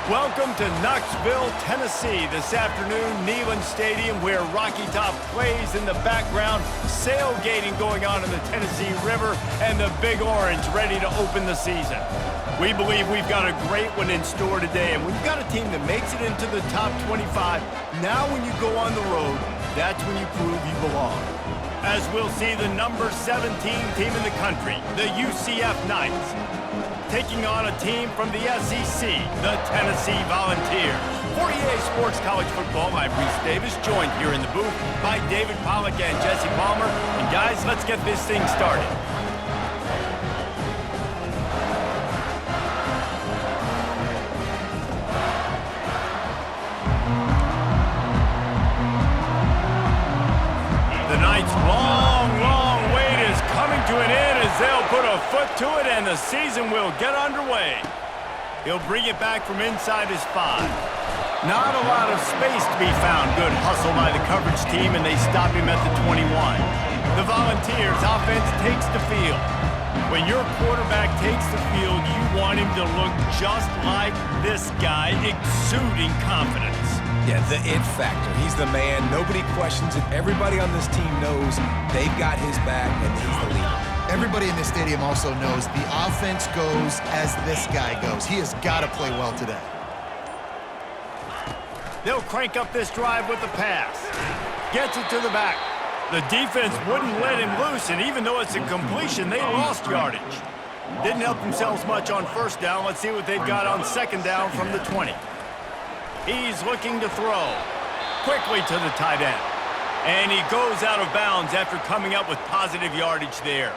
Welcome to Knoxville, Tennessee. This afternoon, Neyland Stadium, where Rocky Top plays in the background, sailgating going on in the Tennessee River, and the Big Orange ready to open the season. We believe we've got a great one in store today, and we've got a team that makes it into the top 25. Now when you go on the road, that's when you prove you belong. As we'll see the number 17 team in the country, the UCF Knights, taking on a team from the SEC, the Tennessee Volunteers. For EA Sports College Football, I'm Reese Davis, joined here in the booth by David Pollack and Jesse Palmer. And guys, let's get this thing started. The Knights' long wait is coming to an end as they'll put a foot to it and the season will get underway. He'll bring it back from inside his 5. Not a lot of space to be found. Good hustle by the coverage team, and they stop him at the 21. The Volunteers' offense takes the field. When your quarterback takes the field, you want him to look just like this guy, exuding confidence. Yeah, the it factor. He's the man. Nobody questions it. Everybody on this team knows they've got his back, and he's the leader. Everybody in this stadium also knows the offense goes as this guy goes. He has got to play well today. They'll crank up this drive with the pass. Gets it to the back. The defense wouldn't let him loose, and even though it's a completion, they lost yardage. Didn't help themselves much on first down. Let's see what they've got on second down from the 20. He's looking to throw. Quickly to the tight end. And he goes out of bounds after coming up with positive yardage there.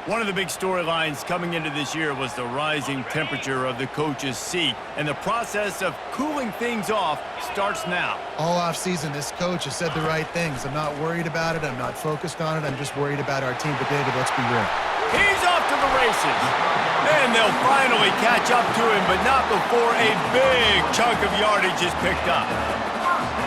One of the big storylines coming into this year was the rising temperature of the coach's seat, and the process of cooling things off starts now. All offseason, this coach has said the right things. I'm not worried about it. I'm not focused on it. I'm just worried about our team. But, David, let's be real. He's off to the races. And they'll finally catch up to him, but not before a big chunk of yardage is picked up.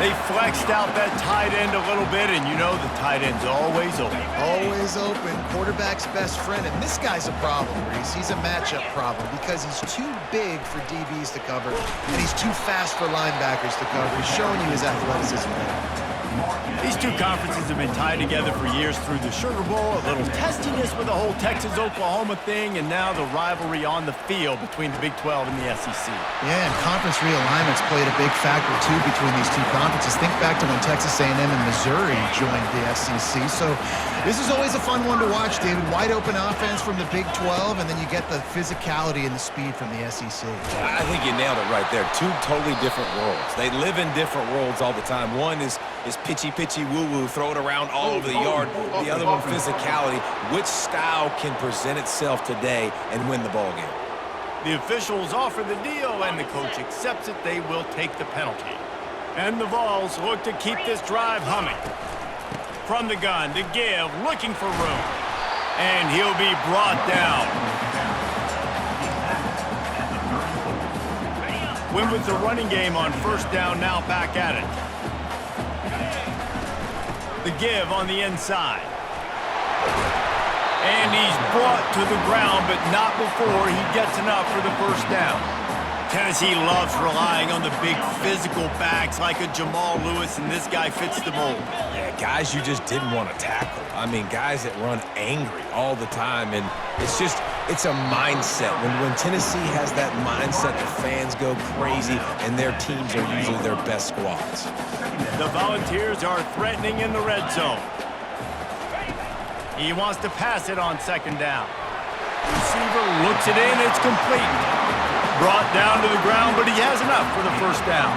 They flexed out that tight end a little bit, and you know the tight end's always open. Always open. Quarterback's best friend. And this guy's a problem, Reese. He's a matchup problem because he's too big for DBs to cover, and he's too fast for linebackers to cover. He's showing you his athleticism there. These two conferences have been tied together for years through the Sugar Bowl, a little testiness with the whole Texas-Oklahoma thing, and now the rivalry on the field between the Big 12 and the SEC. Yeah, and conference realignments played a big factor, too, between these two conferences. Think back to when Texas A&M and Missouri joined the SEC. So this is always a fun one to watch, David. Wide open offense from the Big 12, and then you get the physicality and the speed from the SEC. I think you nailed it right there. Two totally different worlds. They live in different worlds all the time. One is pitchy, woo-woo, throw it around all over the yard. The other one, physicality. Which style can present itself today and win the ball game? The officials offer the deal, and the coach accepts it. They will take the penalty. And the Vols look to keep this drive humming. From the gun, to give, looking for room. And he'll be brought down. Win with the running game on first down, now back at it. The give on the inside. And he's brought to the ground, but not before he gets enough for the first down. Tennessee loves relying on the big physical backs like a Jamal Lewis, and this guy fits the mold. Yeah, guys you just didn't want to tackle. I mean, guys that run angry all the time, and it's a mindset. When Tennessee has that mindset, the fans go crazy, and their teams are usually their best squads. The Volunteers are threatening in the red zone. He wants to pass it on second down. Receiver looks it in, it's complete. Brought down to the ground, but he has enough for the first down.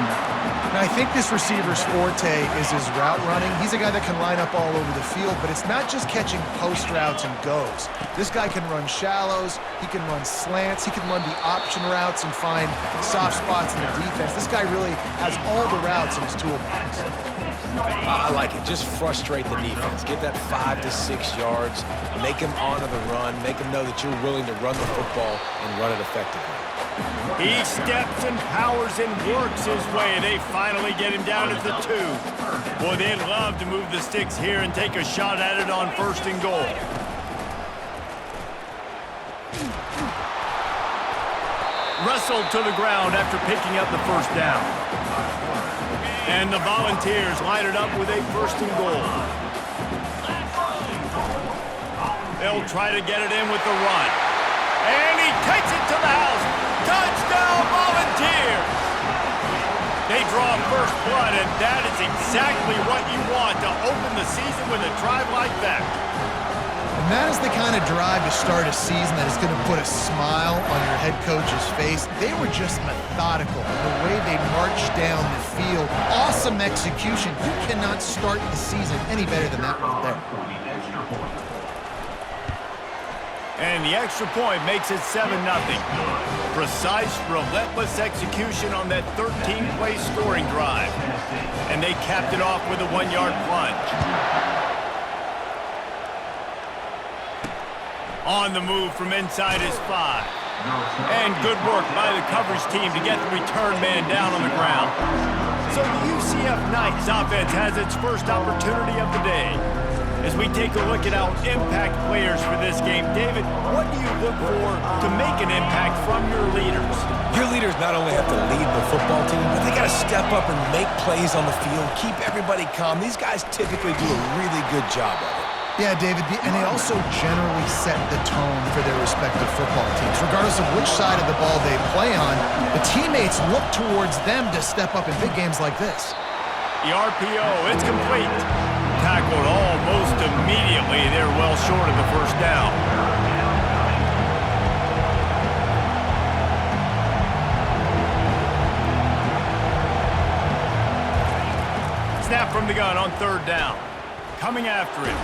And I think this receiver's forte is his route running. He's a guy that can line up all over the field, but it's not just catching post routes and goes. This guy can run shallows, he can run slants, he can run the option routes and find soft spots in the defense. This guy really has all the routes in his toolbox. I like it. Just frustrate the defense. Get that 5 to 6 yards. Make them honor the run. Make them know that you're willing to run the football and run it effectively. He steps and powers and works his way. They finally get him down at the 2. Boy, they'd love to move the sticks here and take a shot at it on first and goal. wrestled to the ground after picking up the first down. And the Volunteers line it up with a 1st and goal. They'll try to get it in with the run. And he takes it to the house. Touchdown, Volunteers! They draw first blood, and that is exactly what you want to open the season with a drive like that. And that is the kind of drive to start a season that is going to put a smile on your head coach's face. They were just methodical in the way they marched down the field. Awesome execution. You cannot start the season any better than that right there. And the extra point makes it 7-0. Precise, relentless execution on that 13-play scoring drive. And they capped it off with a 1-yard plunge. On the move from inside his 5. And good work by the coverage team to get the return man down on the ground. So the UCF Knights offense has its first opportunity of the day. As we take a look at our impact players for this game, David, what do you look for to make an impact from your leaders? Your leaders not only have to lead the football team, but they got to step up and make plays on the field, keep everybody calm. These guys typically do a really good job of it. Yeah, David, and they also generally set the tone for their respective football teams. Regardless of which side of the ball they play on, the teammates look towards them to step up in big games like this. The RPO, it's complete. Tackled almost immediately. They're well short of the first down. Snap from the gun on 3rd down. Coming after him.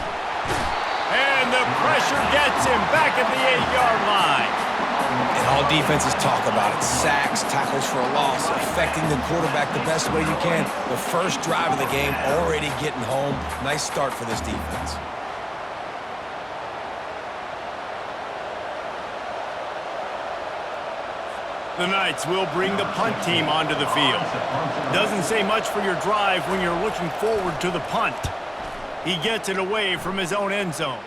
And the pressure gets him back at the 8-yard line. And all defenses talk about it. Sacks, tackles for a loss, affecting the quarterback the best way you can. The first drive of the game already getting home. Nice start for this defense. The Knights will bring the punt team onto the field. Doesn't say much for your drive when you're looking forward to the punt. He gets it away from his own end zone.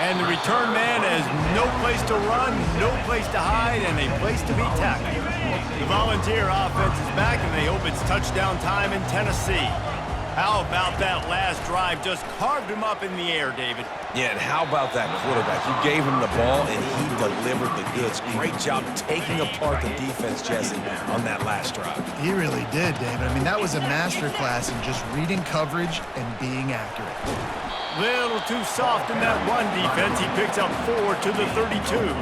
And the return man has no place to run, no place to hide, and a place to be tackled. The Volunteer offense is back, and they hope it's touchdown time in Tennessee. How about that last drive? Just carved him up in the air, David. Yeah, and how about that quarterback? You gave him the ball, and he delivered the goods. Great job taking apart the defense, Jesse, on that last drive. He really did, David. I mean, that was a masterclass in just reading coverage and being accurate. Little too soft in that run defense. He picks up 4 to the 32.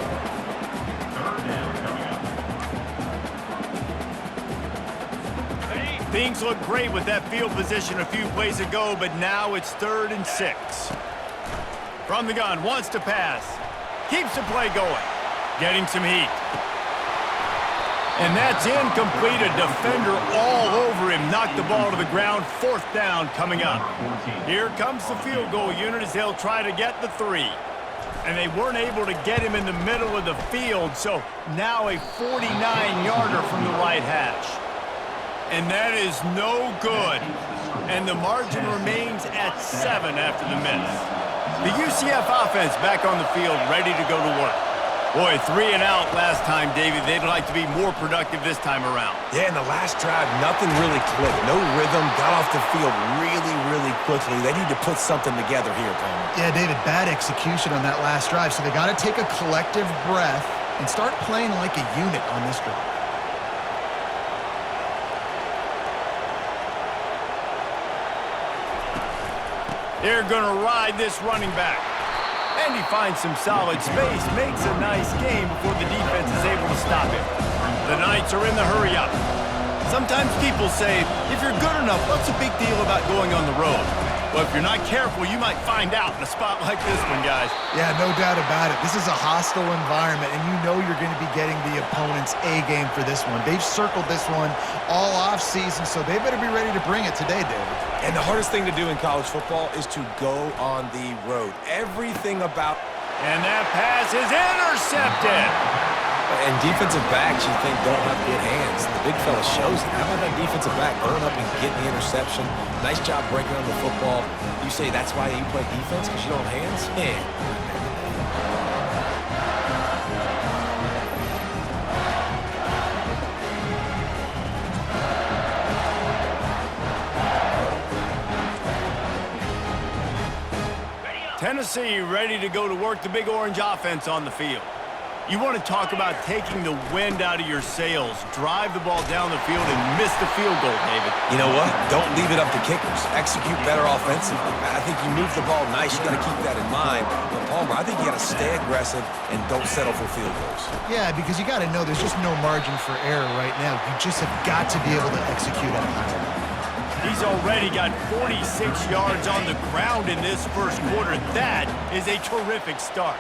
Things look great with that field position a few plays ago, but now it's 3rd and 6. From the gun, wants to pass. Keeps the play going. Getting some heat. And that's incomplete. A defender all over him. Knocked the ball to the ground. 4th down coming up. Here comes the field goal unit as they'll try to get the 3. And they weren't able to get him in the middle of the field, so now a 49-yarder from the right hash. And that is no good. And the margin remains at 7 after the miss. The UCF offense back on the field, ready to go to work. Boy, 3 and out last time, David. They'd like to be more productive this time around. Yeah, in the last drive, nothing really clicked. No rhythm, got off the field really, really quickly. They need to put something together here, Peyton. Yeah, David, bad execution on that last drive, so they got to take a collective breath and start playing like a unit on this drive. They're going to ride this running back. And he finds some solid space, makes a nice game before the defense is able to stop him. The Knights are in the hurry-up. Sometimes people say, if you're good enough, what's the big deal about going on the road? Well, if you're not careful, you might find out in a spot like this one, guys. Yeah, no doubt about it. This is a hostile environment, and you know you're going to be getting the opponent's A-game for this one. They've circled this one all off-season, so they better be ready to bring it today, David. And the hardest thing to do in college football is to go on the road. Everything about... And that pass is intercepted. And defensive backs, you think, don't have good hands. The big fella shows it. How about that defensive back going up and getting the interception? Nice job breaking on the football. You say that's why you play defense, because you don't have hands? Yeah. Tennessee ready to go to work the Big Orange offense on the field. You want to talk about taking the wind out of your sails. Drive the ball down the field and miss the field goal, David. You know what? Don't leave it up to kickers. Execute better offensively. I think you move the ball nice. You got to keep that in mind. But Palmer, I think you got to stay aggressive and don't settle for field goals. Yeah, because you got to know there's just no margin for error right now. You just have got to be able to execute at a high level. He's already got 46 yards on the ground in this first quarter. That is a terrific start.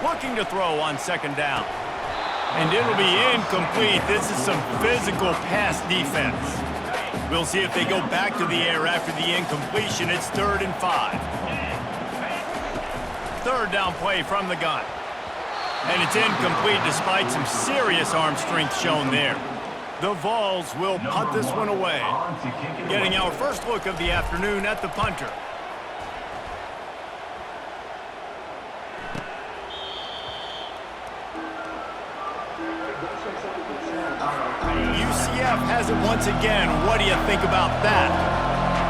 Looking to throw on second down. And it'll be incomplete. This is some physical pass defense. We'll see if they go back to the air after the incompletion. It's 3rd and 5. Third down play from the gun. And it's incomplete despite some serious arm strength shown there. The Vols will punt this one away. Getting our first look of the afternoon at the punter. UCF has it once again. What do you think about that?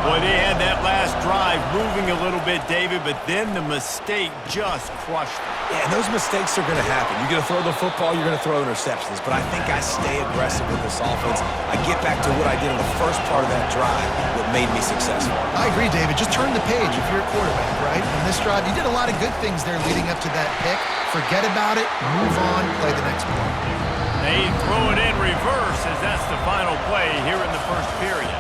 Boy, they had that last drive moving a little bit, David, but then the mistake just crushed them. Yeah, and those mistakes are going to happen. You're going to throw the football, you're going to throw interceptions. But I think I stay aggressive with this offense. I get back to what I did in the first part of that drive, what made me successful. I agree, David. Just turn the page if you're a quarterback, right? In this drive, you did a lot of good things there leading up to that pick. Forget about it, move on, play the next play. They throw it in reverse as that's the final play here in the first period.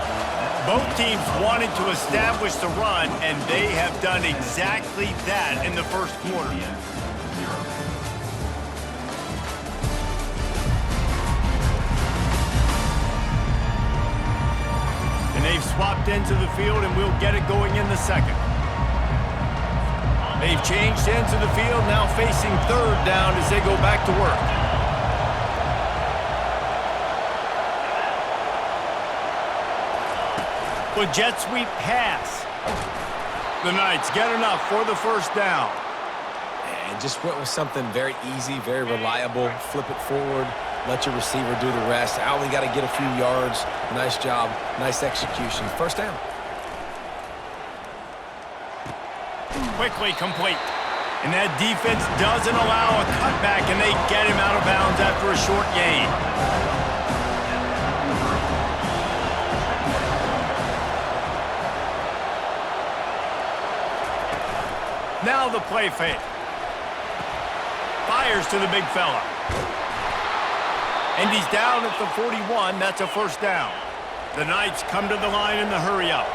Both teams wanted to establish the run, and they have done exactly that in the first quarter. And they've swapped into the field, and we'll get it going in the second. They've changed into the field, now facing third down as they go back to work. With jet sweep pass. The Knights get enough for the first down. And just went with something very easy, very reliable. Flip it forward, let your receiver do the rest. I only got to get a few yards. Nice job, nice execution. First down. Quickly complete. And that defense doesn't allow a cutback, and they get him out of bounds after a short gain. Now the play fake. Fires to the big fella. And he's down at the 41. That's a first down. The Knights come to the line in the hurry-up.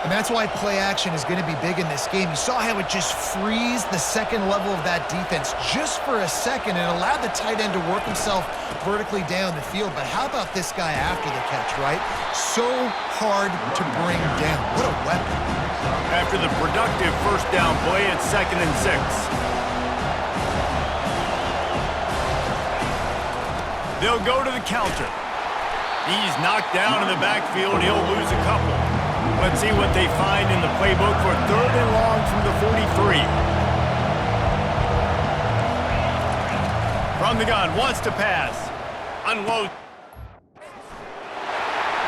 And that's why play action is going to be big in this game. You saw how it just frees the second level of that defense just for a second and allowed the tight end to work himself vertically down the field. But how about this guy after the catch, right? So hard to bring down. What a weapon. After the productive first down play, it's 2nd and 6. They'll go to the counter. He's knocked down in the backfield. He'll lose a couple. Let's see what they find in the playbook for 3rd and long from the 43. From the gun, wants to pass. Unload.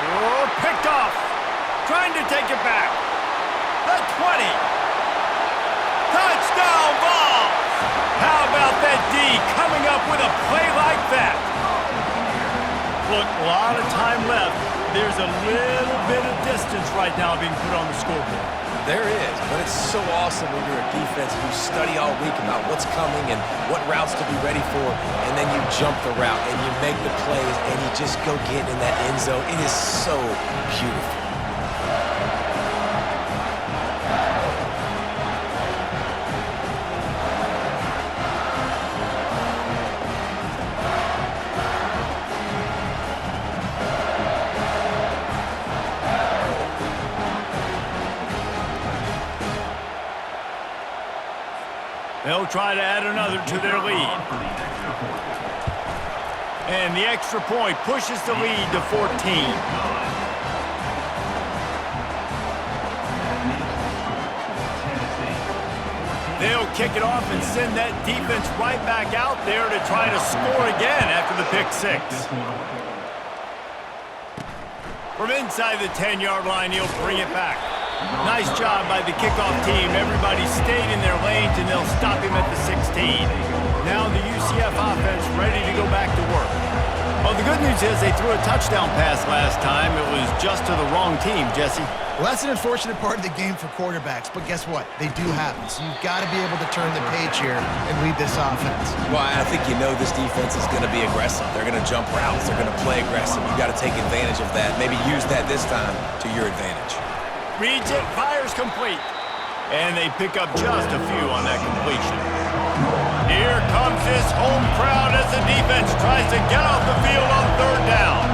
Oh, picked off. Trying to take it back. The 20. Touchdown Vols! How about that D coming up with a play like that? Look, a lot of time left. There's a little bit of distance right now being put on the scoreboard. There is, but it's so awesome when you're a defense and you study all week about what's coming and what routes to be ready for, and then you jump the route and you make the plays and you just go get in that end zone. It is so beautiful. They'll try to add another to their lead. And the extra point pushes the lead to 14. They'll kick it off and send that defense right back out there to try to score again after the pick six. From inside the 10-yard line, he'll bring it back. Nice job by the kickoff team. Everybody stayed in their lanes, and they'll stop him at the 16. Now the UCF offense ready to go back to work. Well, the good news is they threw a touchdown pass last time. It was just to the wrong team, Jesse. Well, that's an unfortunate part of the game for quarterbacks, but guess what? They do happen, so you've got to be able to turn the page here and lead this offense. Well, I think you know this defense is going to be aggressive. They're going to jump routes. They're going to play aggressive. You've got to take advantage of that. Maybe use that this time to your advantage. Reads it, fires complete. And they pick up just a few on that completion. Here comes this home crowd as the defense tries to get off the field on third down.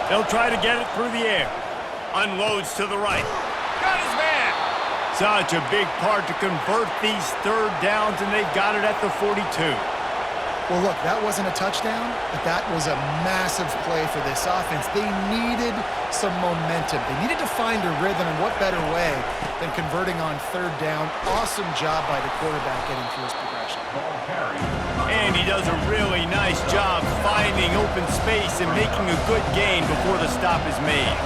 They'll try to get it through the air. Unloads to the right. Got his man. Such a big part to convert these third downs, and they've got it at the 42. Well, look, that wasn't a touchdown, but that was a massive play for this offense. They needed some momentum. They needed to find a rhythm, and what better way than converting on third down. Awesome job by the quarterback getting through his progression. And he does a really nice job finding open space and making a good gain before the stop is made.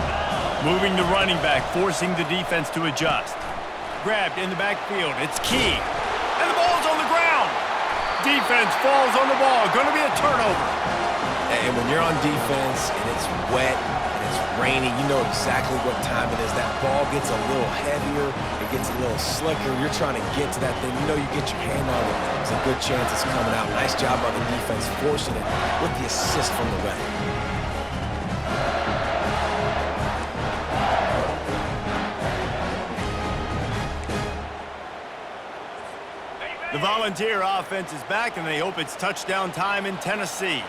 Moving the running back, forcing the defense to adjust. Grabbed in the backfield. It's Key. And the ball's on the ground. Defense falls on the ball. Going to be a turnover. And when you're on defense and it's wet and it's rainy, you know exactly what time it is. That ball gets a little heavier. It gets a little slicker. You're trying to get to that thing. You know you get your hand on it. There's a good chance it's coming out. Nice job by the defense forcing it with the assist from the weather. The Volunteer offense is back, and they hope it's touchdown time in Tennessee.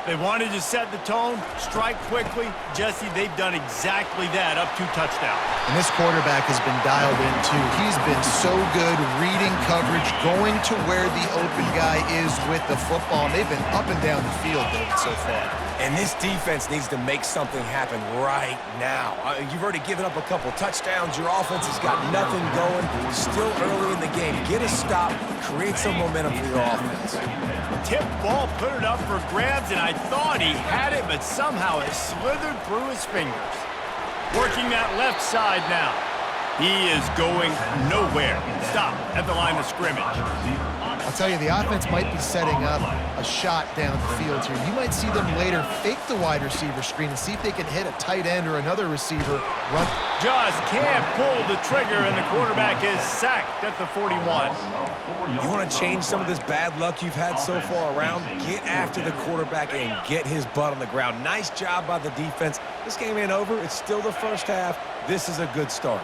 They wanted to set the tone, strike quickly. Jesse, they've done exactly that, up 2 touchdowns. And this quarterback has been dialed in, too. He's been so good reading coverage, going to where the open guy is with the football, and they've been up and down the field, David, so far. And this defense needs to make something happen right now. You've already given up a couple touchdowns. Your offense has got nothing going. Still early in the game. Get a stop. Create some momentum for your offense. Tip ball, put it up for grabs, and I thought he had it, but somehow it slithered through his fingers. Working that left side now. He is going nowhere. Stop at the line of scrimmage. I'll tell you, the offense might be setting up a shot down the field here. You might see them later fake the wide receiver screen and see if they can hit a tight end or another receiver. Run. Just can't pull the trigger, and the quarterback is sacked at the 41. You want to change some of this bad luck you've had so far around? Get after the quarterback and get his butt on the ground. Nice job by the defense. This game ain't over. It's still the first half. This is a good start.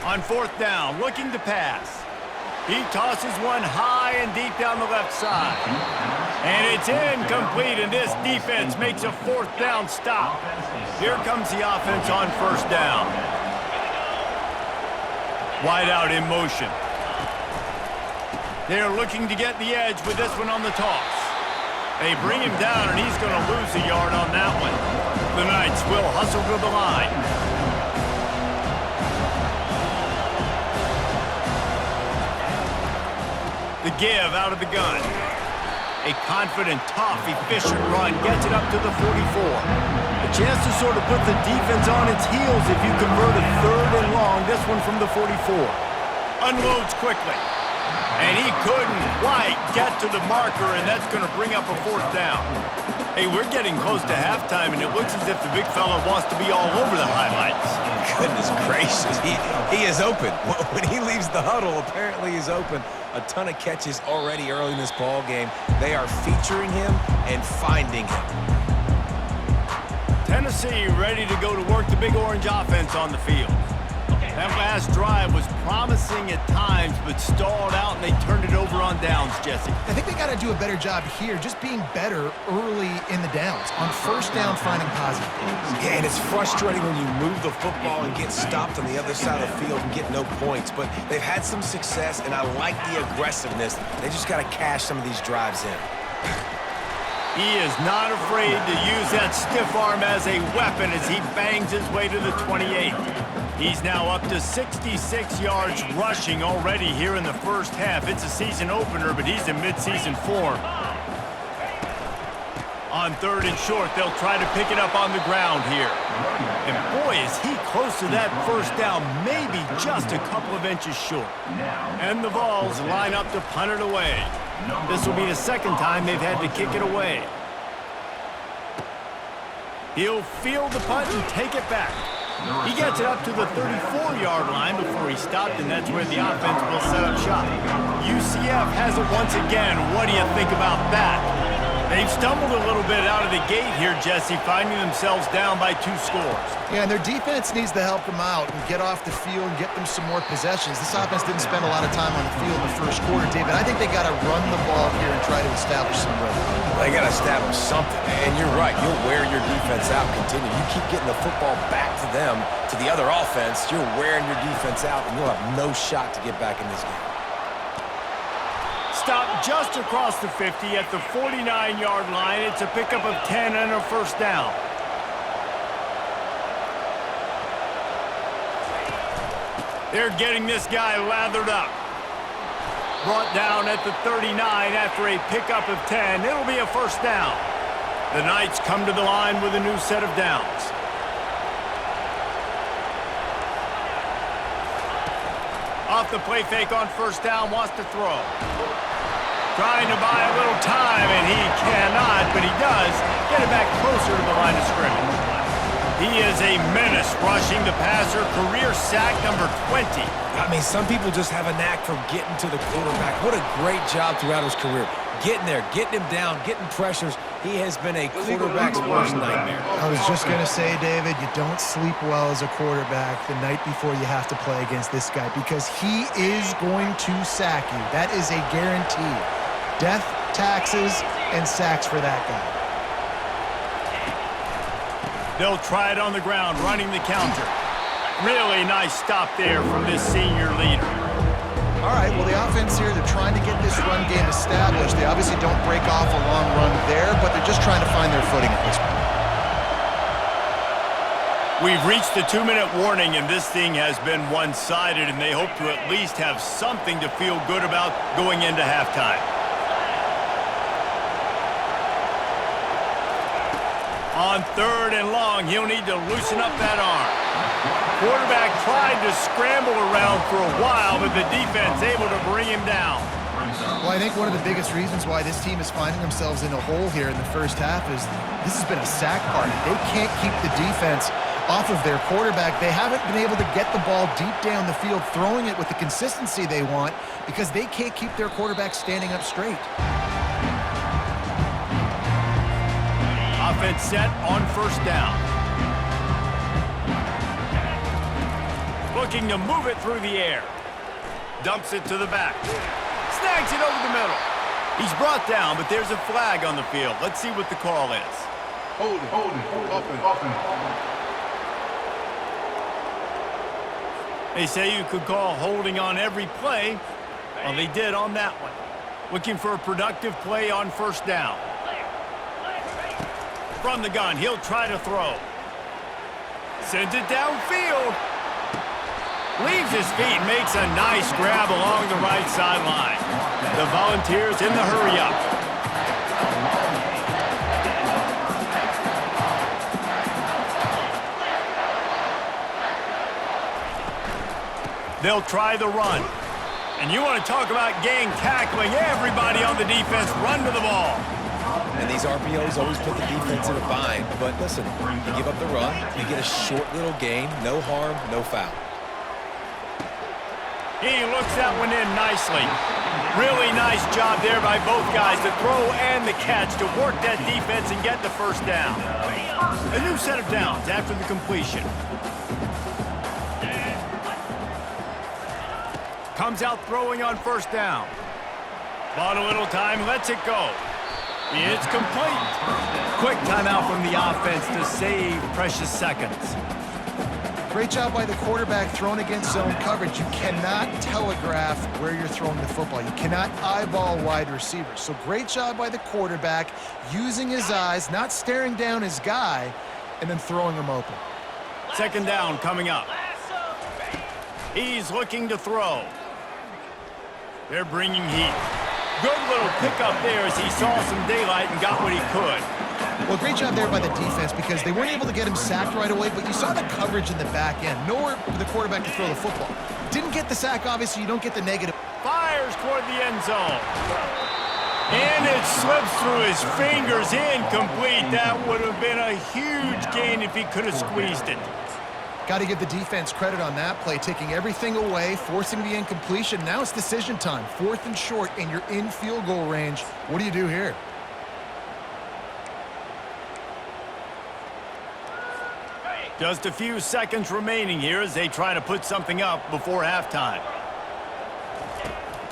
On fourth down, looking to pass. He tosses one high and deep down the left side. And it's incomplete, and this defense makes a fourth down stop. Here comes the offense on first down. Wide out in motion. They're looking to get the edge with this one on the toss. They bring him down, and he's going to lose a yard on that one. The Knights will hustle to the line. The give out of the gun. A confident, tough, efficient run gets it up to the 44. A chance to sort of put the defense on its heels if you convert a third and long. This one from the 44. Unloads quickly. And he couldn't quite get to the marker, and that's going to bring up a fourth down. Hey, we're getting close to halftime, and it looks as if the big fella wants to be all over the highlights. Goodness gracious, he is open. When he leaves the huddle, apparently he's open. A ton of catches already early in this ball game. They are featuring him and finding him. Tennessee ready to go to work the Big Orange offense on the field. That last drive was promising at times, but stalled out, and they turned it over on downs, Jesse. I think they got to do a better job here, just being better early in the downs. On first down, finding positive plays. Yeah, and it's frustrating when you move the football and get stopped on the other side of the field and get no points. But they've had some success, and I like the aggressiveness. They just got to cash some of these drives in. He is not afraid to use that stiff arm as a weapon as he bangs his way to the 28. He's now up to 66 yards rushing already here in the first half. It's a season opener, but he's in midseason form. On 3rd and short, they'll try to pick it up on the ground here. And boy, is he close to that first down, maybe just a couple of inches short. And the Vols line up to punt it away. This will be the second time they've had to kick it away. He'll field the punt and take it back. He gets it up to the 34-yard line before he stopped, and that's where the offense will set up shop. UCF has it once again. What do you think about that? They've stumbled a little bit out of the gate here, Jesse, finding themselves down by 2 scores. Yeah, and their defense needs to help them out and get off the field and get them some more possessions. This offense didn't spend a lot of time on the field in the first quarter, David. I think they got to run the ball here and try to establish some rhythm. They got to establish something, and you're right. You'll wear your defense out. Continue. You keep getting the football back to them, to the other offense, you're wearing your defense out, and you'll have no shot to get back in this game. Stop just across the 50 at the 49-yard line. It's a pickup of 10 and a first down. They're getting this guy lathered up. Brought down at the 39 after a pickup of 10. It'll be a first down. The Knights come to the line with a new set of downs. Off the play fake on first down, wants to throw. Trying to buy a little time, and he cannot, but he does get it back closer to the line of scrimmage. He is a menace rushing the passer, career sack number 20. I mean, some people just have a knack for getting to the quarterback. What a great job throughout his career. Getting there, getting him down, getting pressures. He has been a quarterback's worst nightmare. I was just going to say, David, you don't sleep well as a quarterback the night before you have to play against this guy because he is going to sack you. That is a guarantee. Death, taxes, and sacks for that guy. They'll try it on the ground, running the counter. Really nice stop there from this senior leader. All right, well, the offense here, they're trying to get this run game established. They obviously don't break off a long run there, but they're just trying to find their footing at this point. We've reached the 2-minute warning, and this thing has been one-sided, and they hope to at least have something to feel good about going into halftime. On 3rd and long, he'll need to loosen up that arm. Quarterback tried to scramble around for a while, but the defense able to bring him down. Well, I think one of the biggest reasons why this team is finding themselves in a hole here in the first half is this has been a sack party. They can't keep the defense off of their quarterback. They haven't been able to get the ball deep down the field, throwing it with the consistency they want because they can't keep their quarterback standing up straight. Offense set on first down. Looking to move it through the air. Dumps it to the back. Snags it over the middle. He's brought down, but there's a flag on the field. Let's see what the call is. Hold it. They say you could call holding on every play. Well, they did on that one. Looking for a productive play on first down. From the gun, he'll try to throw. Sends it downfield. Leaves his feet, makes a nice grab along the right sideline. The Volunteers in the hurry-up. They'll try the run. And you want to talk about gang tackling. Everybody on the defense run to the ball. And these RPOs always put the defense in a bind. But listen, you give up the run, you get a short little gain, no harm, no foul. He looks that one in nicely. Really nice job there by both guys, the throw and the catch to work that defense and get the first down. A new set of downs after the completion. Comes out throwing on first down. Bought a little time, lets it go. It's complete. Quick timeout from the offense to save precious seconds. Great job by the quarterback thrown against zone coverage. You cannot telegraph where you're throwing the football. You cannot eyeball wide receivers. So great job by the quarterback using his eyes, not staring down his guy, and then throwing him open. Second down coming up. He's looking to throw. They're bringing heat. Good little pickup there as he saw some daylight and got what he could. Well, great job there by the defense because they weren't able to get him sacked right away, but you saw the coverage in the back end. Nowhere for the quarterback to throw the football. Didn't get the sack, obviously. You don't get the negative. Fires toward the end zone. And it slips through his fingers, incomplete. That would have been a huge gain if he could have squeezed it. Got to give the defense credit on that play, taking everything away, forcing the incompletion. Now it's decision time. 4th and short, and you're in field goal range. What do you do here? Just a few seconds remaining here as they try to put something up before halftime.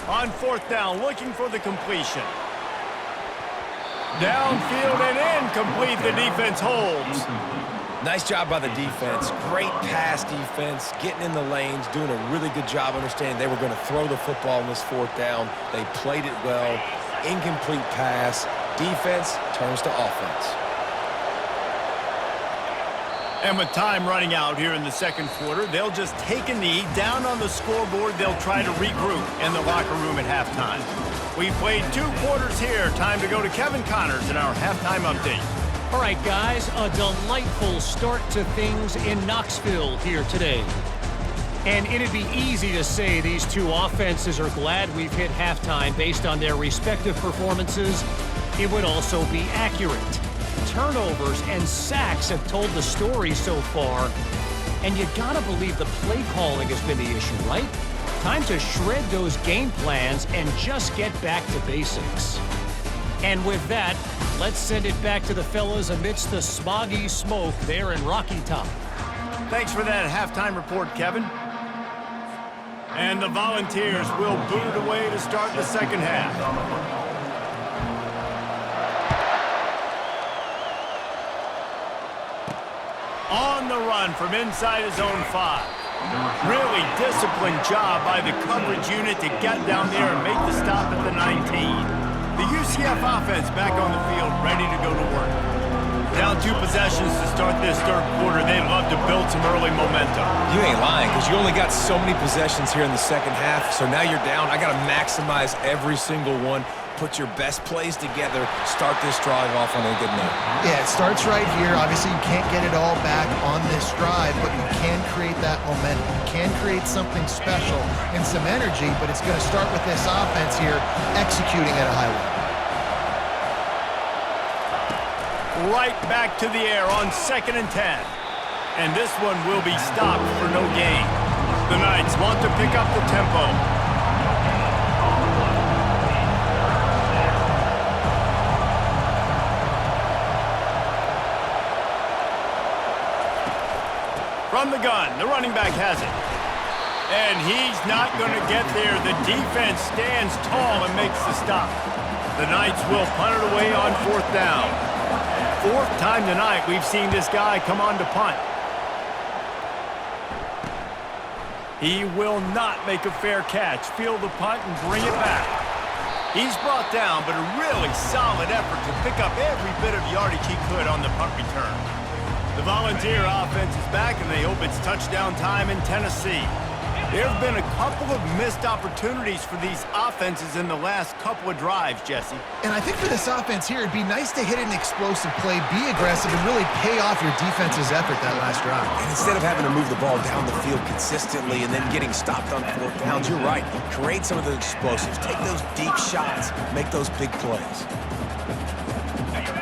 On 4th down, looking for the completion. Downfield and incomplete. The defense holds. Nice job by the defense. Great pass defense, getting in the lanes, doing a really good job understanding they were going to throw the football on this 4th down. They played it well. Incomplete pass. Defense turns to offense. And with time running out here in the 2nd quarter, they'll just take a knee. Down on the scoreboard, they'll try to regroup in the locker room at halftime. We've played 2 quarters here. Time to go to Kevin Connors in our halftime update. All right, guys, a delightful start to things in Knoxville here today. And it'd be easy to say these 2 offenses are glad we've hit halftime based on their respective performances. It would also be accurate. Turnovers and sacks have told the story so far. And you gotta believe the play calling has been the issue, right? Time to shred those game plans and just get back to basics. And with that, let's send it back to the fellas amidst the smoggy smoke there in Rocky Top. Thanks for that halftime report, Kevin. And the Volunteers will boot it away to start the 2nd half. On the run from inside his own 5. Really disciplined job by the coverage unit to get down there and make the stop at the 19. The UCF offense back on the field, ready to go to work. Down 2 possessions to start this 3rd quarter. They'd love to build some early momentum. You ain't lying, because you only got so many possessions here in the 2nd half, so now you're down. I got to maximize every single one. Put your best plays together. Start this drive off on a good note. Yeah, it starts right here. Obviously, you can't get it all back on this drive, but you can create that momentum. You can create something special and some energy, but it's going to start with this offense here executing at a high level. Right back to the air on 2nd and 10. And this one will be stopped for no gain. The Knights want to pick up the tempo. From the gun, the running back has it. And he's not going to get there. The defense stands tall and makes the stop. The Knights will punt it away on 4th down. 4th time tonight we've seen this guy come on to punt. He will not make a fair catch. Field the punt and bring it back. He's brought down, but a really solid effort to pick up every bit of yardage he could on the punt return. The Volunteer offense is back, and they hope it's touchdown time in Tennessee. There have been a couple of missed opportunities for these offenses in the last couple of drives, Jesse. And I think for this offense here, it'd be nice to hit an explosive play, be aggressive, and really pay off your defense's effort that last drive. And instead of having to move the ball down the field consistently and then getting stopped on 4th downs, you're right. Create some of the explosives. Take those deep shots. Make those big plays.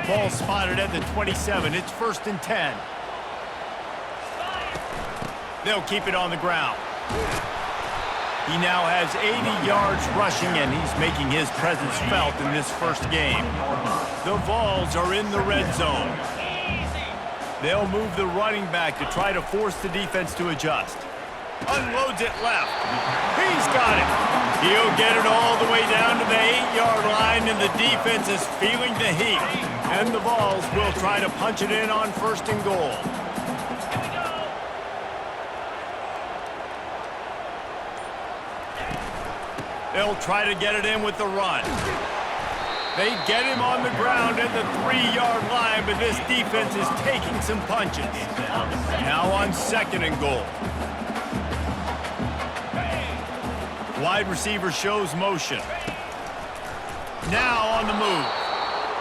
Ball spotted at the 27. It's 1st and 10. They'll keep it on the ground. He now has 80 yards rushing, and he's making his presence felt in this 1st game. The Vols are in the red zone. They'll move the running back to try to force the defense to adjust. Unloads it left. He's got it. He'll get it all the way down to the 8-yard line, and the defense is feeling the heat. And the Vols will try to punch it in on 1st and goal. They'll try to get it in with the run. They get him on the ground at the 3-yard line, but this defense is taking some punches. Now on 2nd and goal. Wide receiver shows motion. Now on the move.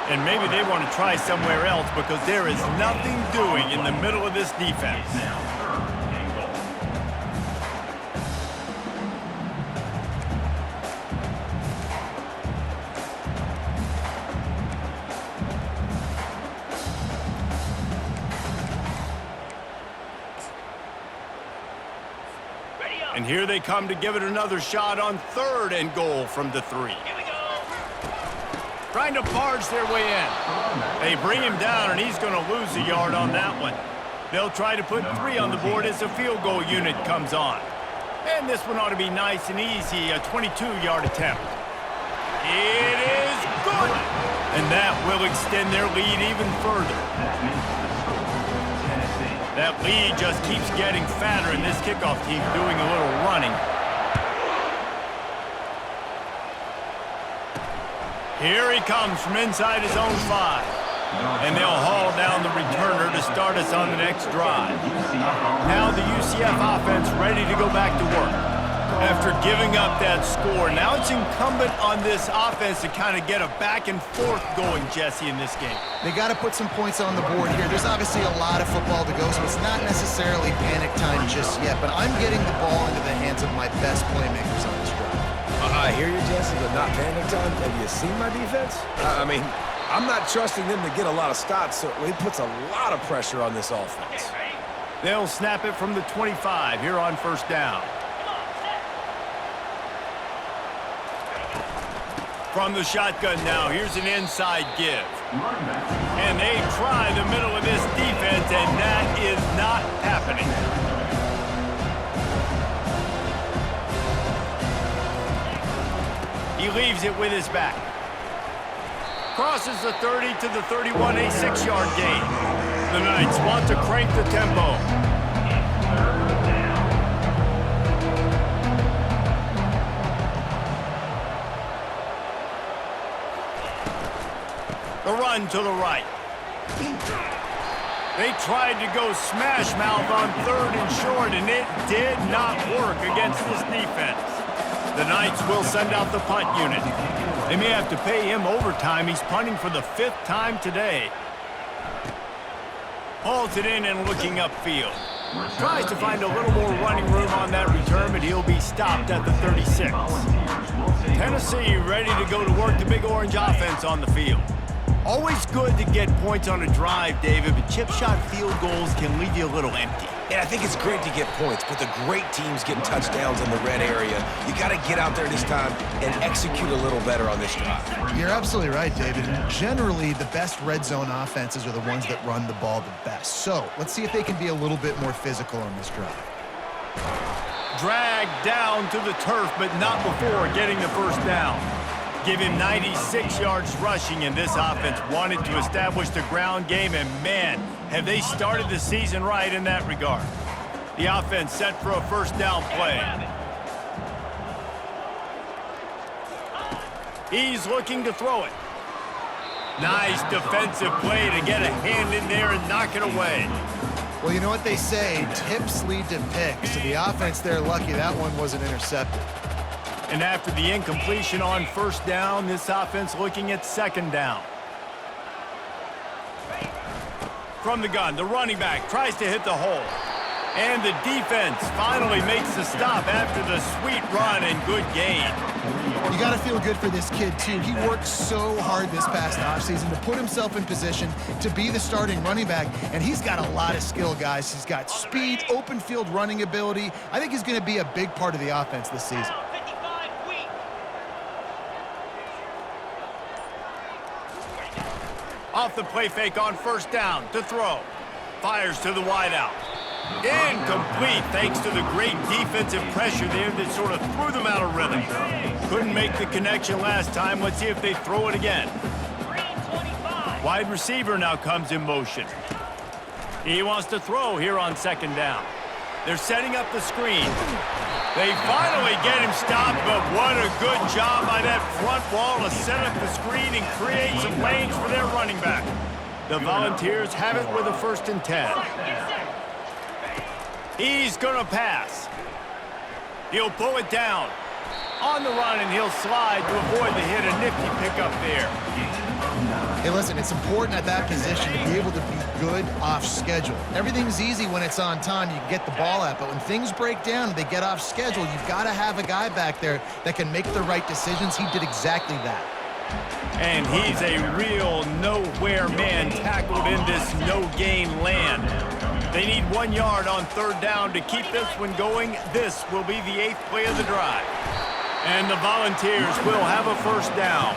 And maybe they want to try somewhere else because there is nothing doing in the middle of this defense. And here they come to give it another shot on 3rd and goal from the 3. Trying to barge their way in. They bring him down, and he's going to lose a yard on that one. They'll try to put 3 on the board as the field goal unit comes on. And this one ought to be nice and easy, a 22-yard attempt. It is good! And that will extend their lead even further. That lead just keeps getting fatter, and this kickoff team doing a little running. Here he comes from inside his own 5. And they'll haul down the returner to start us on the next drive. Now the UCF offense ready to go back to work. After giving up that score, now it's incumbent on this offense to kind of get a back and forth going, Jesse, in this game. They got to put some points on the board here. There's obviously a lot of football to go, so it's not necessarily panic time just yet, but I'm getting the ball into the hands of my best playmakers on this drive. I hear you, Jesse, but not panic time. Have you seen my defense? I mean, I'm not trusting them to get a lot of stops, so it puts a lot of pressure on this offense. They'll snap it from the 25 here on 1st down. From the shotgun now, here's an inside give. And they try the middle of this defense, and that is not happening. He leaves it with his back. Crosses the 30 to the 31, a 6-yard gain. The Knights want to crank the tempo. The run to the right. They tried to go smash mouth on 3rd and short, and it did not work against this defense. The Knights will send out the punt unit. They may have to pay him overtime. He's punting for the 5th time today. Hauls it in and looking upfield. Tries to find a little more running room on that return, but he'll be stopped at the 36. Tennessee ready to go to work the Big Orange offense on the field. Always good to get points on a drive, David, but chip shot field goals can leave you a little empty. Yeah, I think it's great to get points, but the great teams getting touchdowns in the red area. You got to get out there this time and execute a little better on this drive. You're absolutely right, David. And generally, the best red zone offenses are the ones that run the ball the best. So let's see if they can be a little bit more physical on this drive. Dragged down to the turf, but not before getting the 1st down. Give him 96 yards rushing, and this offense wanted to establish the ground game, and man, have they started the season right in that regard. The offense set for a 1st down play. He's looking to throw it. Nice defensive play to get a hand in there and knock it away. Well, you know what they say, tips lead to picks. So the offense, they're lucky that one wasn't intercepted. And after the incompletion on 1st down, this offense looking at 2nd down. From the gun, the running back tries to hit the hole. And the defense finally makes the stop after the sweet run and good gain. You got to feel good for this kid, too. He worked so hard this past offseason to put himself in position to be the starting running back, and he's got a lot of skill, guys. He's got speed, open field running ability. I think he's going to be a big part of the offense this season. Off the play fake on 1st down to throw. Fires to the wideout. Incomplete thanks to the great defensive pressure there that sort of threw them out of rhythm. Couldn't make the connection last time. Let's see if they throw it again. Wide receiver now comes in motion. He wants to throw here on 2nd down. They're setting up the screen. They finally get him stopped, but what a good job by that front wall to set up the screen and create some lanes for their running back. The Volunteers have it with a 1st and 10. He's gonna pass. He'll pull it down. On the run, and he'll slide to avoid the hit. A nifty pickup there. Hey, listen, it's important at that position to be able to be good off schedule. Everything's easy when it's on time. You can get the ball out. But when things break down and they get off schedule, you've got to have a guy back there that can make the right decisions. He did exactly that. And he's a real nowhere man tackled in this no-gain land. They need 1 yard on third down to keep this one going. This will be the 8th play of the drive. And the Volunteers will have a first down.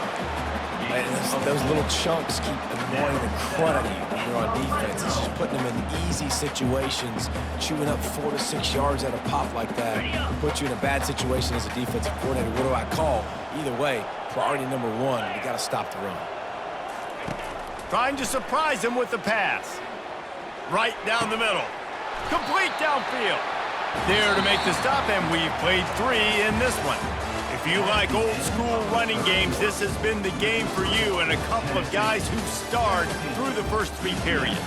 Those little chunks keep annoying the crud out of you when you're on defense. It's just putting them in easy situations, chewing up 4 to 6 yards at a pop like that. Put you in a bad situation as a defensive coordinator. What do I call? Either way, priority number 1, you got to stop the run. Trying to surprise him with the pass. Right down the middle. Complete downfield. There to make the stop, and we've played 3 in this one. If you like old-school running games, this has been the game for you and a couple of guys who've starred through the first 3 periods.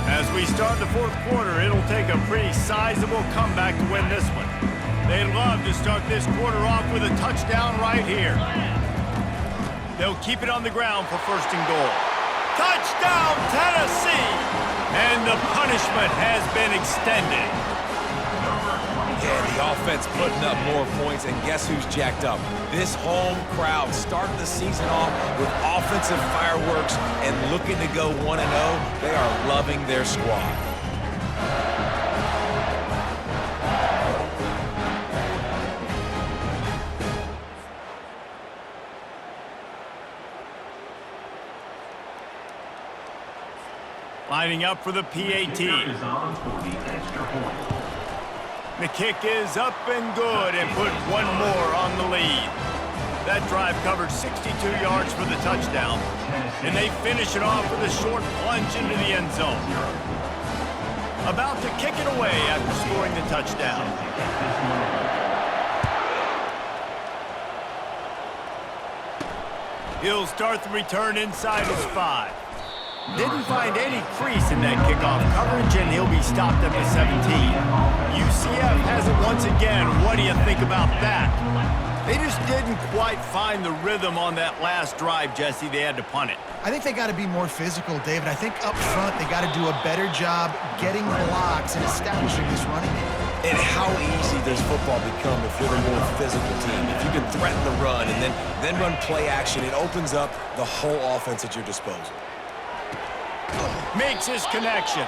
As we start the 4th quarter, it'll take a pretty sizable comeback to win this one. They'd love to start this quarter off with a touchdown right here. They'll keep it on the ground for 1st and goal. Touchdown, Tennessee! And the punishment has been extended. Yeah, the offense putting up more points, and guess who's jacked up? This home crowd starting the season off with offensive fireworks and looking to go 1-0. They are loving their squad. Lining up for the PAT. The kick is up and good and put 1 more on the lead. That drive covered 62 yards for the touchdown, and they finish it off with a short plunge into the end zone. About to kick it away after scoring the touchdown. He'll start the return inside his 5. Didn't find any crease in that kickoff coverage, and he'll be stopped at the 17. UCF has it once again. What do you think about that? They just didn't quite find the rhythm on that last drive, Jesse. They had to punt it. I think they got to be more physical, David. I think up front they got to do a better job getting blocks and establishing this running game. And how easy does football become if you're the more physical team? If you can threaten the run and then run play action, it opens up the whole offense at your disposal. Makes his connection.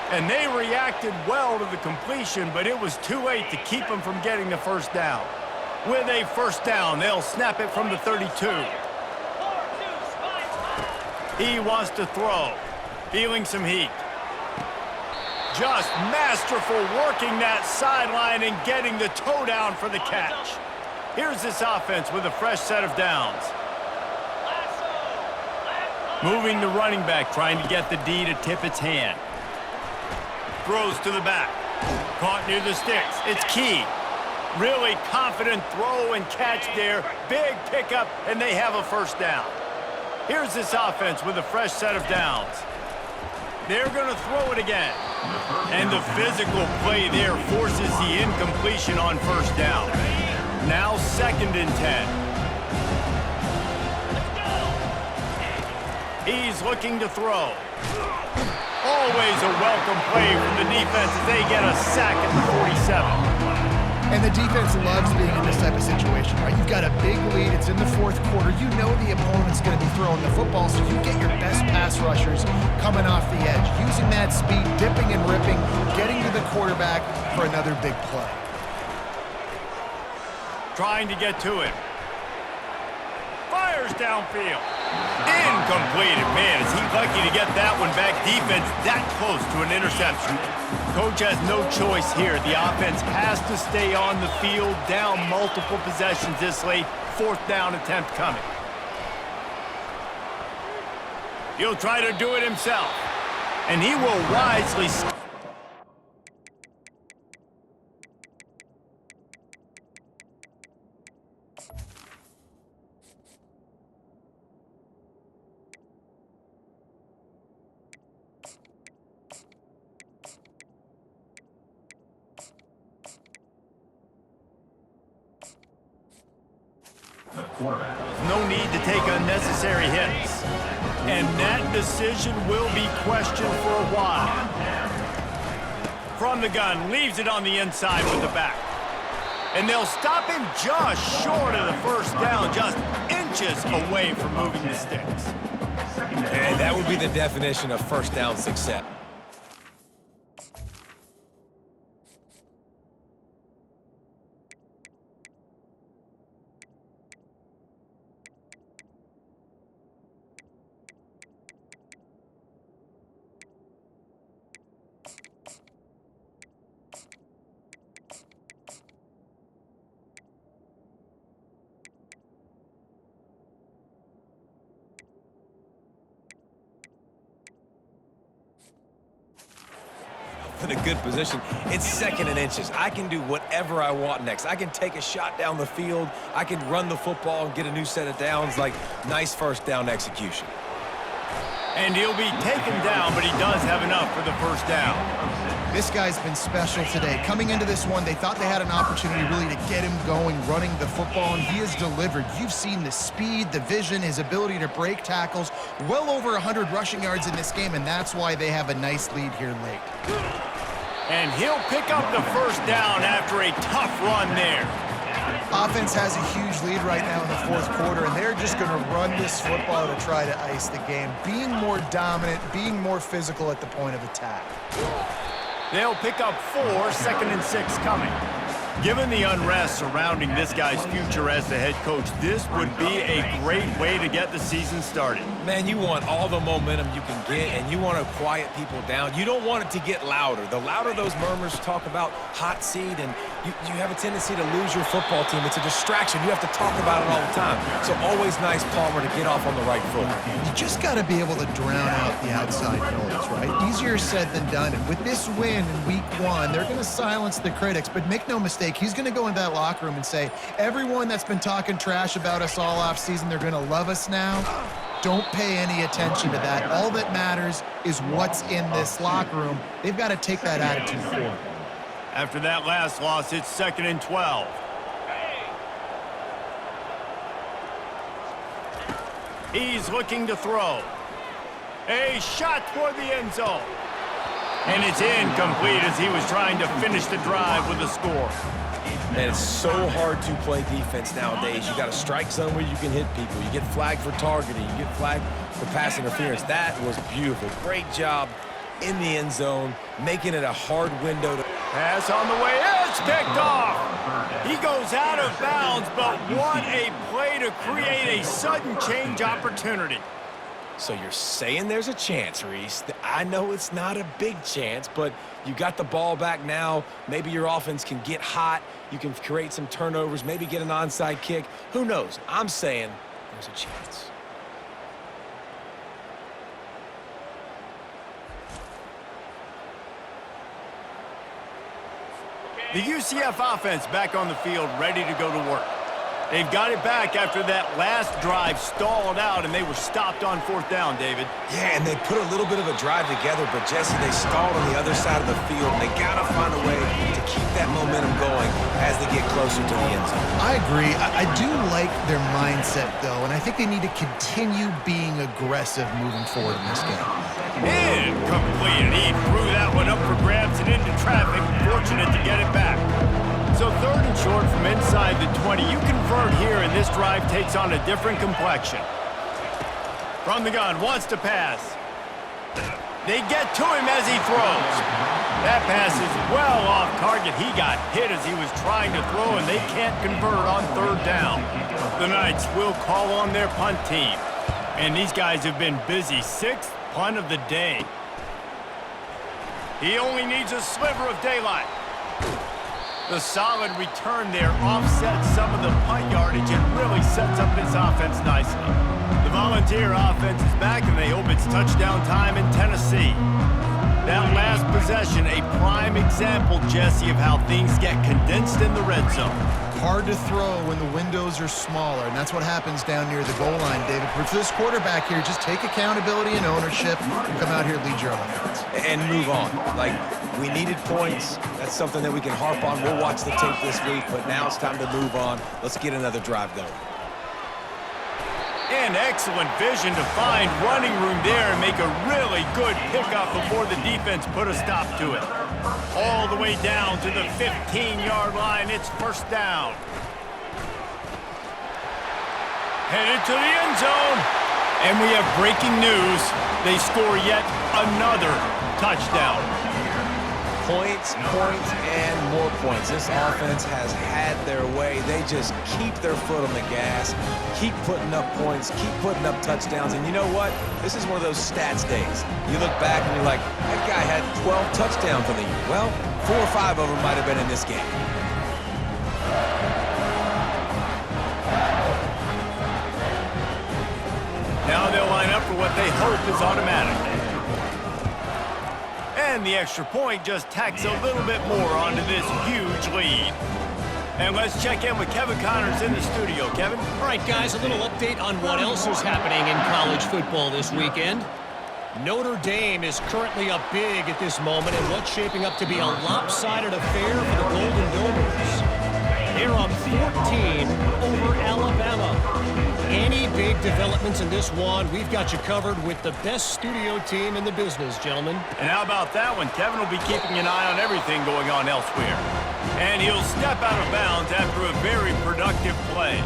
And they reacted well to the completion, but it was too late to keep them from getting the first down. With a first down, they'll snap it from the 32. He wants to throw. Feeling some heat. Just masterful working that sideline and getting the toe down for the catch. Here's this offense with a fresh set of downs. Moving the running back, trying to get the D to tip its hand. Throws to the back. Caught near the sticks. It's key. Really confident throw and catch there. Big pickup, and they have a first down. Here's this offense with a fresh set of downs. They're going to throw it again. And the physical play there forces the incompletion on first down. Now 2nd and 10. He's looking to throw. Always a welcome play from the defense as they get a sack at the 47. And the defense loves being in this type of situation, right? You've got a big lead. It's in the 4th quarter. You know the opponent's going to be throwing the football, so you get your best pass rushers coming off the edge, using that speed, dipping and ripping, getting to the quarterback for another big play. Trying to get to it. Fires downfield. Incomplete. Man, is he lucky to get that one back. Defense that close to an interception. Coach has no choice here. The offense has to stay on the field, down multiple possessions this late. 4th down attempt coming. He'll try to do it himself. And he will wisely... No need to take unnecessary hits. And that decision will be questioned for a while. From the gun, leaves it on the inside with the back. And they'll stop him just short of the first down, just inches away from moving the sticks. And that would be the definition of first down success. In a good position. It's 2nd and inches. I can do whatever I want next. I can take a shot down the field. I can run the football and get a new set of downs. Like, nice first down execution. And he'll be taken down, but he does have enough for the first down. This guy's been special today. Coming into this one, they thought they had an opportunity really to get him going, running the football, and he has delivered. You've seen the speed, the vision, his ability to break tackles. Well over 100 rushing yards in this game, and that's why they have a nice lead here late. And he'll pick up the first down after a tough run there. Offense has a huge lead right now in the 4th quarter, and they're just going to run this football to try to ice the game, being more dominant, being more physical at the point of attack. They'll pick up 4, 2nd and 6 coming. Given the unrest surrounding this guy's future as the head coach, this would be a great way to get the season started. Man, you want all the momentum you can get, and you want to quiet people down. You don't want it to get louder. The louder those murmurs talk about hot seat, and you have a tendency to lose your football team. It's a distraction. You have to talk about it all the time. So always nice, Palmer, to get off on the right foot. You just got to be able to drown out the outside noise, right? Easier said than done. And with this win in week 1, they're going to silence the critics. But make no mistake, he's going to go into that locker room and say, everyone that's been talking trash about us all offseason, they're going to love us now. Don't pay any attention to that. All that matters is what's in this locker room. They've got to take that attitude forward. After that last loss, it's 2nd and 12. He's looking to throw. A shot toward the end zone. And it's incomplete as he was trying to finish the drive with a score. Man, it's so hard to play defense nowadays. You got a strike zone where you can hit people. You get flagged for targeting. You get flagged for pass interference. That was beautiful. Great job in the end zone, making it a hard window to... Pass on the way. It's picked off. He goes out of bounds, but what a play to create a sudden change opportunity. So you're saying there's a chance, Reese. I know it's not a big chance, but you got the ball back now. Maybe your offense can get hot. You can create some turnovers, maybe get an onside kick. Who knows? I'm saying there's a chance. The UCF offense back on the field, ready to go to work. They've got it back after that last drive stalled out, and they were stopped on 4th down, David. Yeah, and they put a little bit of a drive together, but, Jesse, they stalled on the other side of the field, and they got to find a way to keep that momentum going as they get closer to the end zone. I agree. I do like their mindset, though, and I think they need to continue being aggressive moving forward in this game. Incomplete. He threw that one up for grabs and into traffic. Fortunate to get it back. So 3rd and short from inside the 20. You convert here, and this drive takes on a different complexion. From the gun, wants to pass. They get to him as he throws. That pass is well off target. He got hit as he was trying to throw, and they can't convert on 3rd down. The Knights will call on their punt team. And these guys have been busy. 6th punt of the day. He only needs a sliver of daylight. The solid return there offsets some of the punt yardage and really sets up this offense nicely. The Volunteer offense is back, and they hope it's touchdown time in Tennessee. That last possession, a prime example, Jesse, of how things get condensed in the red zone. Hard to throw when the windows are smaller, and that's what happens down near the goal line, David. But for this quarterback here, just take accountability and ownership and come out here and lead your offense. And move on. Like, we needed points. That's something that we can harp on. We'll watch the tape this week, but now it's time to move on. Let's get another drive going. And excellent vision to find running room there and make a really good pickup before the defense put a stop to it. All the way down to the 15-yard line. It's first down. Headed to the end zone. And we have breaking news. They score yet another touchdown. Points, and more points. This offense has had their way. They just keep their foot on the gas, keep putting up points, keep putting up touchdowns. And you know what? This is one of those stats days. You look back and you're like, that guy had 12 touchdowns on the year. Well, 4 or 5 of them might have been in this game. Now they'll line up for what they hope is automatic. And the extra point just tacks a little bit more onto this huge lead. And let's check in with Kevin Connors in the studio. Kevin? All right, guys, a little update on what else is happening in college football this weekend. Notre Dame is currently up big at this moment in what's shaping up to be a lopsided affair for the Golden Domers. They're up 14 over Alabama. Any big developments in this one, we've got you covered with the best studio team in the business, gentlemen. And how about that one? Kevin will be keeping an eye on everything going on elsewhere. And he'll step out of bounds after a very productive play.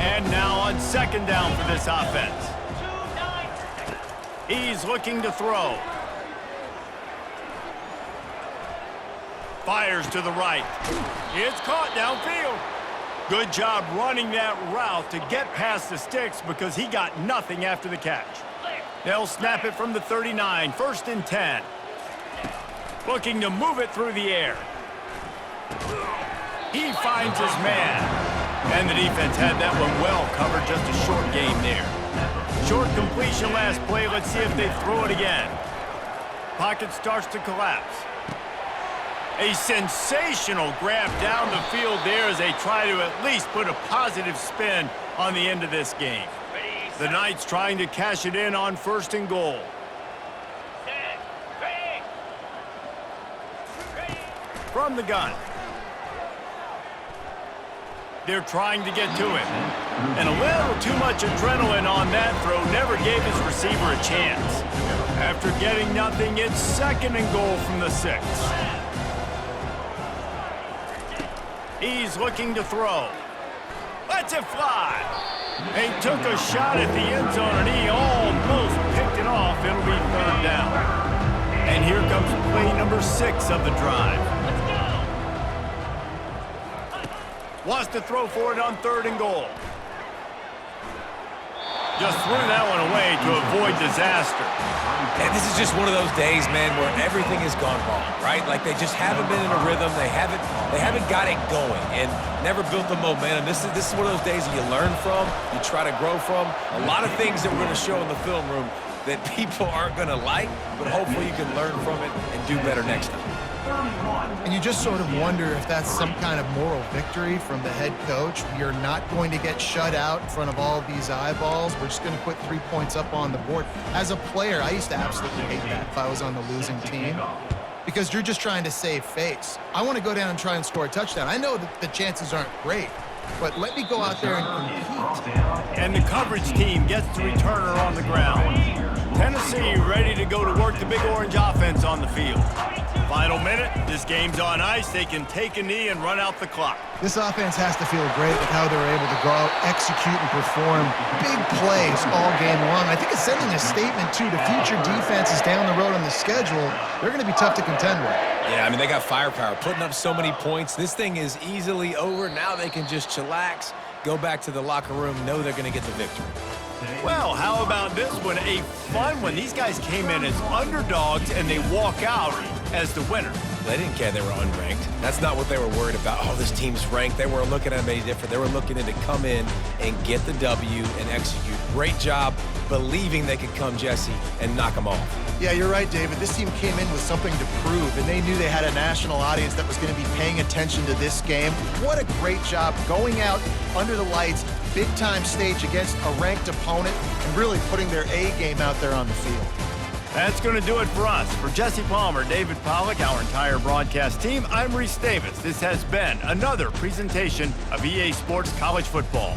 And now on second down for this offense. He's looking to throw. Fires to the right. It's caught downfield. Good job running that route to get past the sticks because he got nothing after the catch. They'll snap it from the 39, first and 10. Looking to move it through the air. He finds his man. And the defense had that one well covered, just a short gain there. Short completion last play. Let's see if they throw it again. Pocket starts to collapse. A sensational grab down the field there as they try to at least put a positive spin on the end of this game. The Knights trying to cash it in on first and goal. From the gun. They're trying to get to it. And a little too much adrenaline on that throw never gave his receiver a chance. After getting nothing, it's second and goal from the 6. He's looking to throw. Lets it fly. He took a shot at the end zone, and he almost picked it off. It'll be third down. And here comes play number 6 of the drive. Wants to throw for it on third and goal. Just threw that one away to avoid disaster. And this is just one of those days, man, where everything has gone wrong, right? Like they just haven't been in a rhythm. They haven't got it going and never built the momentum. This is one of those days that you learn from, you try to grow from. A lot of things that we're going to show in the film room that people aren't going to like, but hopefully you can learn from it and do better next time. And you just sort of wonder if that's some kind of moral victory from the head coach. You're not going to get shut out in front of all these eyeballs. We're just going to put 3 points up on the board. As a player, I used to absolutely hate that if I was on the losing team, because you're just trying to save face. I want to go down and try and score a touchdown. I know that the chances aren't great, but let me go out there and compete. And the coverage team gets the returner on the ground. Tennessee ready to go to work the Big Orange offense on the field. Final minute, this game's on ice. They can take a knee and run out the clock. This offense has to feel great with how they're able to go out, execute, and perform big plays all game long. I think it's sending a statement, too, to future defenses down the road on the schedule. They're going to be tough to contend with. Yeah, I mean, they got firepower, putting up so many points. This thing is easily over. Now they can just chillax, go back to the locker room, know they're going to get the victory. Well, how about this one? A fun one. These guys came in as underdogs, and they walk out as the winner. They didn't care they were unranked. That's not what they were worried about. Oh, this team's ranked. They weren't looking at them any different. They were looking to come in and get the W and execute. Great job believing they could come, Jesse, and knock them off. Yeah, you're right, David. This team came in with something to prove, and they knew they had a national audience that was going to be paying attention to this game. What a great job going out under the lights, big-time stage against a ranked opponent, and really putting their A game out there on the field. That's going to do it for us. For Jesse Palmer, David Pollack, our entire broadcast team, I'm Reese Davis. This has been another presentation of EA Sports College Football.